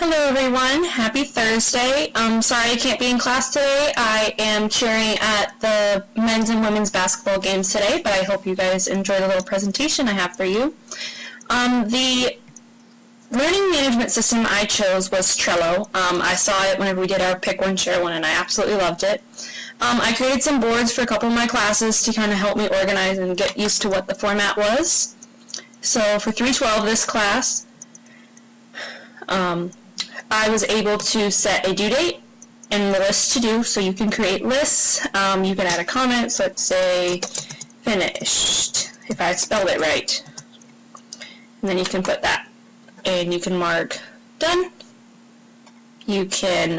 Hello everyone, happy Thursday. Sorry I can't be in class today. I am cheering at the men's and women's basketball games today, but I hope you guys enjoy the little presentation I have for you. The learning management system I chose was Trello. I saw it whenever we did our Pick One, Share One, and I absolutely loved it. I created some boards for a couple of my classes to kind of help me organize and get used to what the format was. So for 312, this class, I was able to set a due date and the list to do, so you can create lists. You can add a comment, so let's say finished, if I spelled it right. And then you can put that, and you can mark done. You can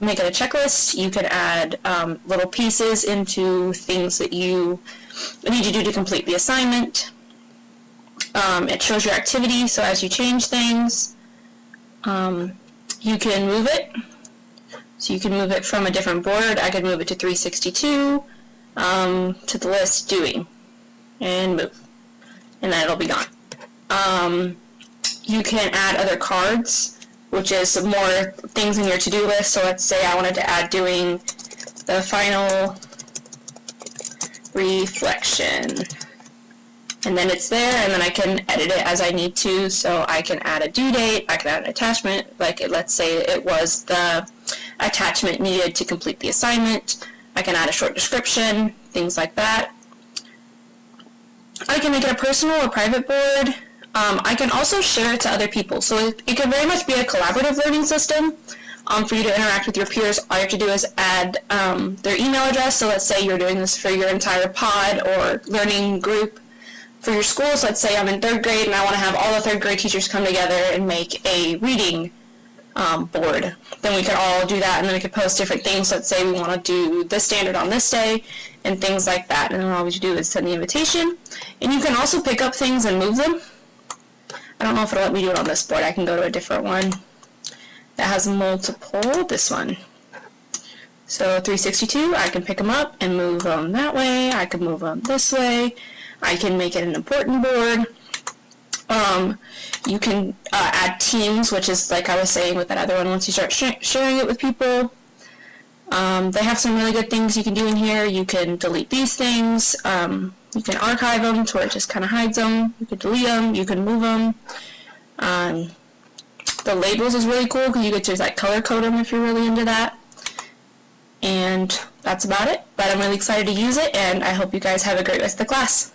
make it a checklist. You can add little pieces into things that you need to do to complete the assignment. It shows your activity, so as you change things, you can move it. So you can move it from a different board. I could move it to 362, to the list doing, and move, and then it'll be gone. You can add other cards, which is more things in your to-do list. So let's say I wanted to add doing the final reflection, and then it's there, and then I can edit it as I need to. So I can add a due date, I can add an attachment, like let's say it was the attachment needed to complete the assignment. I can add a short description, things like that. I can make it a personal or private board. I can also share it to other people, so it can very much be a collaborative learning system. For you to interact with your peers, all you have to do is add their email address. So let's say you're doing this for your entire pod or learning group for your school. So let's say I'm in 3rd grade and I want to have all the 3rd grade teachers come together and make a reading board. Then we could all do that, and then we could post different things. Let's say we want to do this standard on this day and things like that, and then all we do is send the invitation. And you can also pick up things and move them. I don't know if it'll let me do it on this board. I can go to a different one that has multiple, this one. So 362, I can pick them up and move them that way. I can move them this way. I can make it an important board. You can add teams, which is like I was saying with that other one, once you start sharing it with people. They have some really good things you can do in here. You can delete these things. You can archive them to where it just kind of hides them. You can delete them. You can move them. The labels is really cool because you get to like color code them if you're really into that. And that's about it. But I'm really excited to use it, and I hope you guys have a great rest of the class.